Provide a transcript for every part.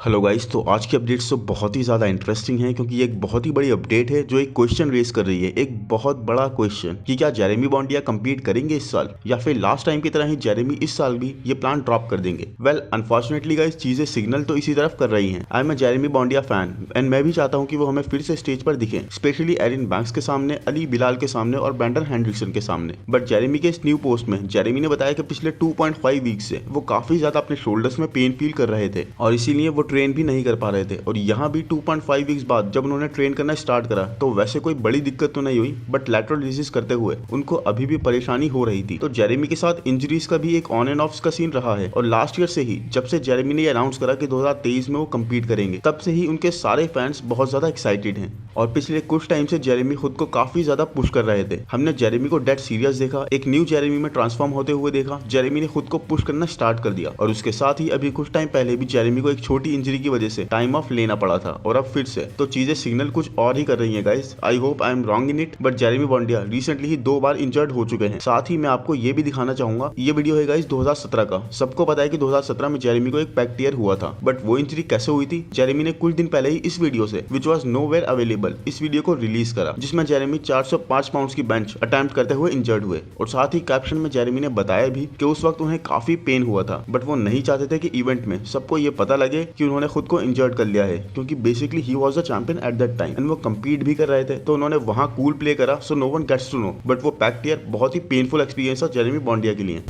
Hello guys, तो आज की अपडेट्स तो बहुत ही ज़्यादा इंटरेस्टिंग है क्योंकि ये एक बहुत ही बड़ी अपडेट है जो एक क्वेश्चन रेज कर रही है, एक बहुत बड़ा क्वेश्चन कि क्या जेरेमी बॉन्डिया compete करेंगे इस साल या फिर लास्ट टाइम की तरह ही जेरेमी इस साल भी ये प्लान ड्रॉप कर देंगे। वेल अनफॉर्चुनेटली गाइस, चीज़ें सिग्नल तो इसी तरफ कर रही हैं। I am a Jeremy Bondia fan and मैं भी चाहता हूँ कि वो हमें फिर से स्टेज पर दिखें, स्पेशली एरिन बैंक्स के सामने, अली बिलाल के सामने और ब्रेंडन हेंड्रिक्सन के सामने। बट जेरेमी के इस न्यू पोस्ट में जेरेमी ने बताया कि पिछले 2.5 वीक्स से वो काफ़ी ज़्यादा अपने शोल्डर्स में पेन फील कर रहे थे और इसीलिए वो ट्रेन भी नहीं कर पा रहे थे। और यहाँ भी 2.5 वीक्स बाद जब उन्होंने ट्रेन करना स्टार्ट करा तो वैसे कोई बड़ी दिक्कत तो नहीं हुई, बट लैटरल डिजीज करते हुए उनको अभी भी परेशानी हो रही थी। तो जेरेमी के साथ इंजरीज का भी एक ऑन एंड ऑफ का सीन रहा है और लास्ट ईयर से ही जब से जेरेमी ने अनाउंस करा कि 2023 में वो कम्पीट करेंगे, तब से ही उनके सारे फैंस बहुत ज्यादा एक्साइटेड हैं। और पिछले कुछ टाइम से जेरेमी खुद को काफी ज्यादा पुश कर रहे थे। हमने जेरेमी को डेड सीरियस देखा, एक न्यू जेरेमी में ट्रांसफॉर्म होते हुए देखा। जेरेमी ने खुद को पुश करना स्टार्ट कर दिया और उसके साथ ही अभी कुछ टाइम पहले भी जेरेमी को एक छोटी इंजरी की वजह से टाइम ऑफ लेना पड़ा था और अब फिर से तो चीजें सिग्नल कुछ और ही कर रही हैं guys. I hope I am wrong in it, but Jeremy Bondia recently ही 2 बार इंजर्ड हो चुके हैं। साथ ही मैं आपको ये भी दिखाना चाहूंगा, ये वीडियो है गाइस 2017 का। सबको पता है कि 2017 में जेरेमी को एक बैक टीयर हुआ था, बट वो इंजरी कैसे हुई थी जेरेमी ने कुछ दिन पहले ही इस वीडियो से विच वाज नोवेयर अवेलेबल इस वीडियो को रिलीज करा, जिसमें जेरेमी 405 पाउंड्स की बेंच अटेम्प्ट करते हुए इंजर्ड हुए। और साथ ही कैप्शन में जेरेमी ने बताया भी कि उस वक्त उन्हें काफी पेन हुआ था, बट वो नहीं चाहते थे कि इवेंट में सबको ये पता लगे कि उन्होंने खुद को इंजर्ड कर लिया है, क्योंकि basically he was the champion at that time and वो कम्पीट भी कर रहे थे। तो उन्होंने वहां कूल प्ले करा, so no one gets to know. But वो बैक टीयर बहुत ही पेनफुल एक्सपीरियंस था जेरेमी बॉन्डिया के लिए।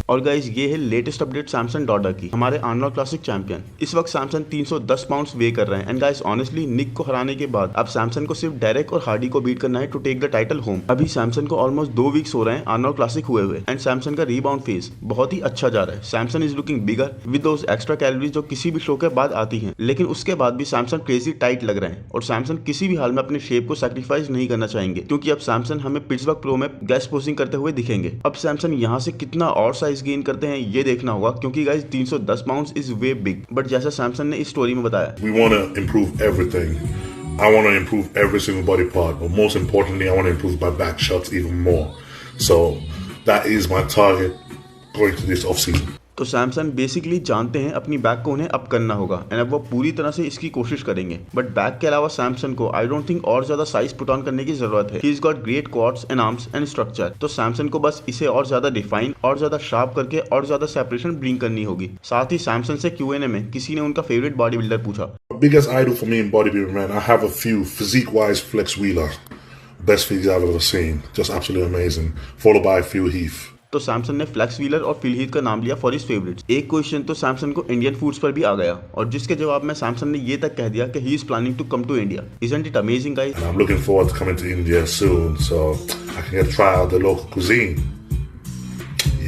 और गाइस, ये है लेटेस्ट अपडेट सैमसन डॉडा की, हमारे आर्नोल्ड क्लासिक चैंपियन। इस वक्त सैमसन 310 पाउंड्स वे कर रहे हैं एंड गाइस ऑनेस्टली निक को हराने के बाद अब सैमसन को सिर्फ डेरेक और हार्डी को बीट करना है to take the title home. अभी सैमसन को ऑलमोस्ट 2 वीक्स हो रहे हैं आर्नोल्ड क्लासिक हुए हुए एंड सैमसन का रीबाउंड फेज बहुत ही अच्छा जा रहा है। Samson is looking bigger with those extra calories जो किसी भी शो के बाद आती हैं, लेकिन उसके बाद भी सैमसन क्रेजी टाइट लग रहे हैं और सैमसन किसी भी हाल में अपने शेप को सैक्रिफाइस नहीं करना चाहेंगे, क्योंकि अब सैमसन हमें पिट्सबर्ग प्रो में गेस्ट पोजिंग करते हुए दिखेंगे। अब सैमसन यहाँ से कितना और साइज गेन करते हैं ये देखना होगा, क्योंकि guys 310 pounds is way big. But जैसा सैमसन ने इस स्टोरी में बताया, we want to improve everything. I want to improve every single body part, but most importantly, I want to improve my back shots even more. So that is my target going to this off season. तो Samson basically जानते हैं अपनी back को उन्हें up करना होगा and अब वो पूरी तरह से इसकी कोशिश करेंगे। बट बैक के अलावा सैमसन को आई डोंट थिंक और ज्यादा साइज पुट ऑन करने की जरूरत है। He is got great quads and arms and structure. तो सैमसन को बस इसे और ज्यादा डिफाइन और ज्यादा शार्प करके और ज्यादा सेपरेशन ब्रिंग करनी होगी। साथ ही सैमसन से Q&A में किसी ने उनका फेवरेट बॉडी बिल्डर पूछा। Biggest idol for me in bodybuilding, man. I have a few. Physique-wise, Flex Wheeler, best physique I've ever seen. Just absolutely amazing. Followed by Phil Heath. तो सैमसन ने फ्लेक्स व्हीलर और fill Heath का नाम लिया for his favourites. एक question तो Samson को Indian foods पर भी आ गया और जिसके जवाब में सैमसन ने ये तक कह दिया कि he is planning to come to India. Isn't it amazing guys? And I'm looking forward to coming to India soon, so I can get to try out the local cuisine.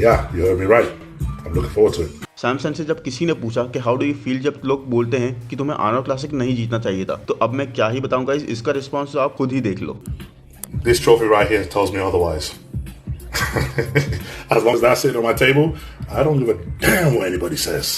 Yeah, you heard me right. I'm looking forward to it. Samson से जब किसी ने पूछा कि how do you feel जब लोग बोलते हैं कि तुम्हें आर्नोल्ड क्लासिक नहीं जीतना चाहिए था, तो अब मैं क्या ही बताऊं गाइस, इसका रिस्पॉन्स तो आप खुद ही देख लो। This trophy right here tells me otherwise. As long as that's sitting on my table, I don't give a damn what anybody says.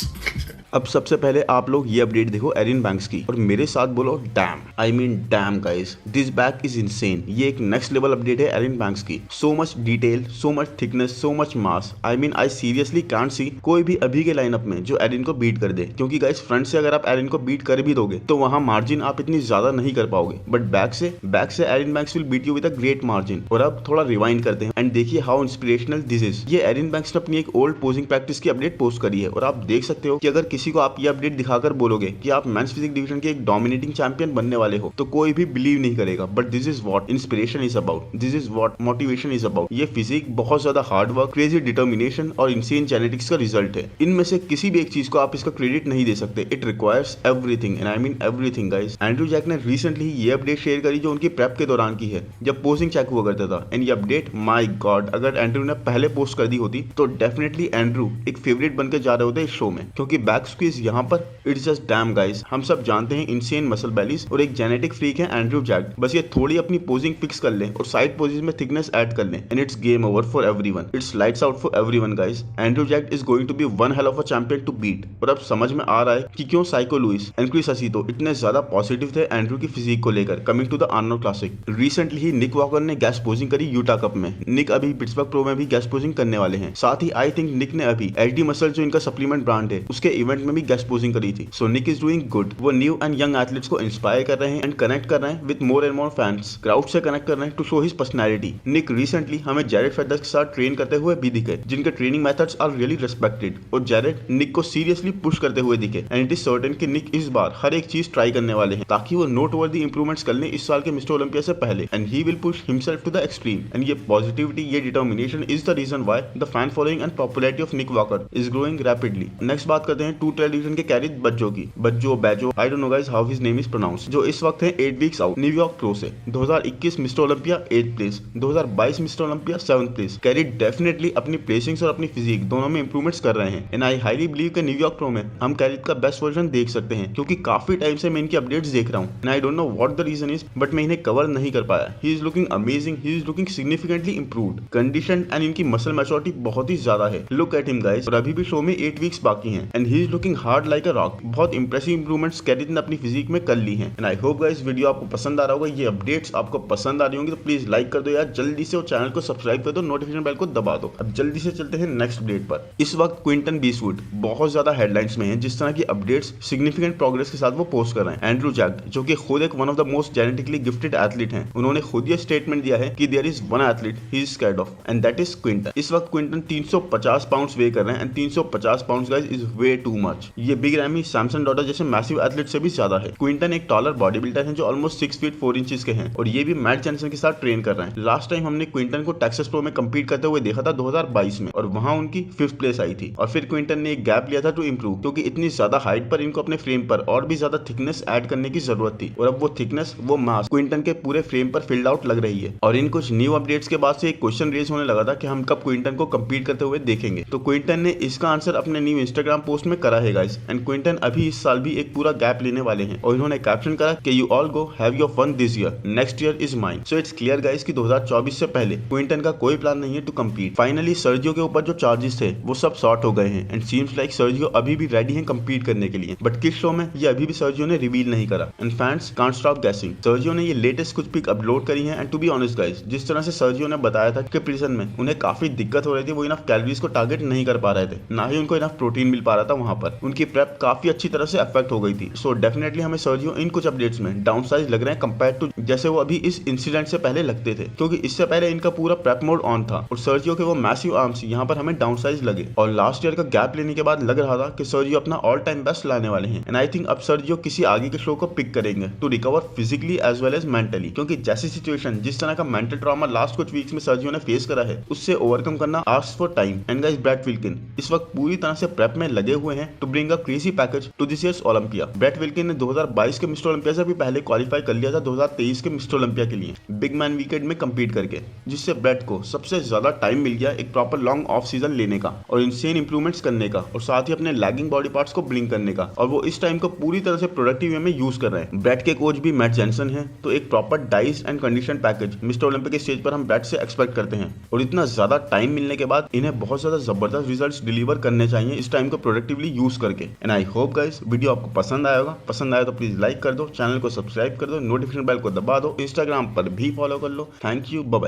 अब सबसे पहले आप लोग ये अपडेट देखो एरिन बैंक्स की और मेरे साथ बोलो dam. I mean dam guys, this back is insane. ये एक नेक्स्ट लेवल अपडेट है एरिन बैंक्स की। So much detail, so much thickness, so much mass. I mean I seriously can't see कोई भी अभी के लाइनअप में जो एरिन को बीट कर दे, क्योंकि गाइस फ्रंट से अगर आप एरिन को बीट कर भी दोगे तो वहां मार्जिन आप इतनी ज्यादा नहीं कर पाओगे, बट बैक से Erin Banks will beat you with a great margin. और अब थोड़ा रिवाइंड करते हैं एंड देखिए हाउ इंस्पिरेशनल दिस इज। ये एरिन बैंक्स ने अपनी एक ओल्ड पोजिंग प्रैक्टिस की अपडेट पोस्ट करी है और आप देख सकते हो कि अगर किसी को आप ये अपडेट दिखाकर बोलोगे कि आप मेंस फिजिक डिवीजन के एक डोमिनेटिंग चैंपियन बनने वाले हो, तो कोई भी बिलीव नहीं करेगा। But this is what inspiration is about, this is what motivation is about. ये फिजिक बहुत ज्यादा हार्ड वर्क, क्रेजी डिटर्मिनेशन और इनसेन जेनेटिक्स का रिजल्ट है। इनमें से किसी भी एक चीज को आप इसका क्रेडिट नहीं दे सकते। It requires everything and I mean everything guys. Andrew Jack ने रिसेंटली ये अपडेट शेयर करी जो उनकी प्रेप के दौरान की है, जब पोजिंग चेक हुआ करता था। एंड ये अपडेट माय गॉड, अगर एंड्रू ने पहले पोस्ट कर दी होती तो डेफिनेटली एंड्रू एक फेवरेट बनकर जा रहे होते इस शो में, क्योंकि बैक स्क्वीज यहाँ पर इट्स जस्ट डैम गाइस। हम सब जानते हैं इनसेन मसल बेलीज और एक जेनेटिक फ्रीक है एंड्रयू जैक्ट। बस ये थोड़ी अपनी पोजिंग फिक्स कर लें और साइड पोजिशन में थिकनेस ऐड कर लें and it's game over for everyone. It's lights out for everyone guys. Andrew Jacked is going to be one hell of a champion to beat. और अब समझ में आ रहा है कि क्यों psycho Luis and Chris Aceto इतने ज्यादा पॉजिटिव थे एंड्रयू की फिजिक को लेकर। Coming to the Arnold Classic, recently ही निक वॉकर ने गेस्ट पोजिंग करी यूटा कप में। निक अभी पिट्सबर्ग प्रो में भी गेस्ट पोजिंग करने वाले हैं। साथ ही आई थिंक निक ने अभी एचडी मसल जो इनका सप्लीमेंट ब्रांड है उसके इवेंट में भी गेस्ट पोजिंग करी थी। So Nick is doing good. वो न्यू एंड यंग एथलीट्स को इंस्पायर कर रहे हैं एंड कनेक्ट कर रहे हैं with more and more fans. Crowd से कनेक्ट कर रहे हैं to show his personality. Nick recently हमें जैरेड फेडरर के साथ ट्रेन करते हुए भी दिखे जिनके training methods are really respected. और जैरेड निक को सीरियसली पुश करते हुए दिखे एंड इट इज सर्टेन कि निक इस बार हर एक चीज ट्राई करने वाले हैं ताकि वो नोटवर्दी इंप्रूवमेंट्स कर लें इस साल के मिस्टर ओलंपिया से पहले। And he will push himself to the extreme. एंड ये पॉजिटिविटी, ये determination is the reason why the fan following and popularity of Nick Walker is growing rapidly. Next बात करते हैं 212 डिवीजन के कैरी बच्चों की। बैजो I don't know guys how his name is pronounced, जो इस वक्त है 8 वीक्स आउट न्यूयॉर्क प्रो से। 2021 mister Olympia 8th place, 2022 mister Olympia 7th place. Carry definitely अपनी प्लेसिंग्स और अपनी फिजिक दोनों में इंप्रूवमेंट्स कर रहे हैं एंड आई हाईली बिलीव कि न्यूयॉर्क प्रो में हम कैरी का बेस्ट वर्जन देख सकते हैं क्योंकि काफी टाइम से मैं इनकी अपडेट्स देख रहा हूं and I don't know what the reason is but मैं इन्हें कवर नहीं कर पाया। He is looking amazing, he is looking significantly improved, condition and इनकी मसल मैच्योरिटी बहुत ही ज्यादा है। Look at him guys. और अभी भी शो में 8 वीक्स बाकी हैं and he is looking hard like a rock. बहुत इंप्रेसिव इंप्रूवमेंट्स कैरी ने अपनी फिजिक में कर ली हैं and I hope guys video आपको पसंद आ रहा होगा। ये अपडेट्स आपको पसंद आ रही होंगी तो प्लीज लाइक कर दो यार जल्दी से और चैनल को सब्सक्राइब कर दो, नोटिफिकेशन बेल को दबा दो। अब जल्दी से चलते हैं नेक्स्ट अपडेट पर। इस वक्त क्विंटन बीसवुड बहुत ज्यादा हेडलाइंस में है जिस तरह की अपडेट्स सिग्निफिकेंट प्रोग्रेस के साथ वो पोस्ट कर रहे हैं। एंड्रयू जैक्ट जो कि खुद एक one of the most genetically gifted athlete हैं, उन्होंने खुद ये स्टेटमेंट दिया है कि there is one athlete he is scared of and that is Quinton. इस वक्त क्विंटन 350 पाउंड्स वे कर रहे हैं and 350 pounds guys is way too much. ये बिग रैमी, सैमसन डॉटर जैसे मैसिव एथलीट से भी ज्यादा है। क्विंटन एक टॉलर बॉडी बिल्डर है जो ऑलमोस्ट 6 फीट 4 इंचेस के हैं और ये भी मैट जॉनसन के साथ ट्रेन कर रहे हैं। लास्ट टाइम हमने क्विंटन को टेक्सास प्रो में कंपीट करते हुए देखा था 2022 में और वहां उनकी 5th प्लेस आई थी। और फिर क्विंटन ने एक गैप लिया था टू इंप्रूव क्योंकि इतनी ज्यादा हाइट पर इनको अपने फ्रेम पर और भी ज्यादा थिकनेस ऐड करने की जरूरत थी और अब वो थिकनेस, वो मास क्विंटन के पूरे फ्रेम पर फिल्ड आउट लग रही है। और इन कुछ न्यू अपडेट्स के बाद से एक क्वेश्चन रेज होने लगा था कि हम कब क्विंटन को कंपीट करते हुए देखेंगे, तो क्विंटन ने इसका आंसर अपने न्यू इंस्टाग्राम पोस्ट में करा है गाइस। एंड क्विंटन अभी इस साल भी एक पूरा गैप लेने वाले हैं और इन्होंने कैप्शन करा कि you all go have your fun this year, next year is mine. So it's clear guys कि 2024 से पहले क्विंटन का कोई प्लान नहीं है टू कंपीट। फाइनली सर्जियो के ऊपर जो चार्जेस थे वो सब सॉर्ट हो गए हैं एंड सीम्स लाइक सर्जियो अभी भी रेडी है कंपीट करने के लिए, बट किस शो में ये अभी भी सर्जियो ने रिवील नहीं करा and fans can't stop guessing. Sergio ने ये लेटेस्ट कुछ पिक अपलोड करी है and to be honest guys, जिस तरह से सर्जियो ने बताया था कि प्रीसीजन में उन्हें काफी दिक्कत हो रही थी, वो इनफ कैलोरीज को टारगेट नहीं कर पा रहे थे, ना ही उनको इनफ प्रोटीन मिल पा रहा था वहां पर। उनकी प्रेप काफी अच्छी तरह से अफेक्ट हो गई थी। सो डेफिनेटली हमें सर्जियो इन कुछ अपडेट्स में डाउन साइज लग रहे हैं कंपेयर टू जैसे वो अभी इस इंसिडेंट से पहले लगते थे, क्योंकि इससे पहले इनका पूरा प्रेप मोड ऑन था और सर्जियो के वो मैसिव आर्म्स यहाँ पर हमें डाउन साइज लगे। और लास्ट ईयर का गैप लेने के बाद लग रहा था कि सर्जियो अपना ऑल टाइम बेस्ट लाने वाले हैं एंड आई थिंक अब सर्जियो किसी आगे के शो को पिक करेंगे to recover physically as well as mentally, क्योंकि जैसी सिचुएशन, जिस तरह का मेंटल ट्रॉमा लास्ट कुछ वीक्स में सर्जियो ने फेस करा है उससे ओवरकम करना asks for time. And guys Brad Wilkin इस वक्त पूरी तरह से प्रेप में लगे हुए हैं to bring a crazy package to this year's Olympia. Brad Wilkin ने 2022 के मिस्टर ओलंपिया से भी पहले क्वालिफाई कर लिया था 2023 के मिस्टर ओलंपिया के लिए बिग मैन वीकेंड में कंपीट करके, जिससे ब्रैड को सबसे ज्यादा टाइम मिल गया एक प्रॉपर लॉन्ग ऑफ सीजन लेने का और इनसेन इंप्रूवमेंट्स करने का और साथ ही अपने लैगिंग बॉडी पार्ट्स को ब्रिंग करने का, और वो इस टाइम को पूरी तरह से प्रोडक्टिव वे में यूज कर रहे हैं। ब्रैड के कोच भी मैट जॉनसन है, तो एक प्रॉपर डाइज and condition package mister Olympia के स्टेज पर हम ब्रैड से एक्सपेक्ट करते हैं और इतना ज्यादा टाइम मिलने के बाद इन्हें बहुत ज्यादा जबरदस्त रिजल्ट्स डिलीवर करने चाहिए इस टाइम को प्रोडक्टिवली यूज करके। And I hope guys video आपको पसंद आया होगा। पसंद आया तो प्लीज लाइक कर दो, चैनल को सब्सक्राइब कर दो, नोटिफिकेशन बेल को दबा दो, इंस्टाग्राम पर भी फॉलो कर लो। Thank you, bye bye.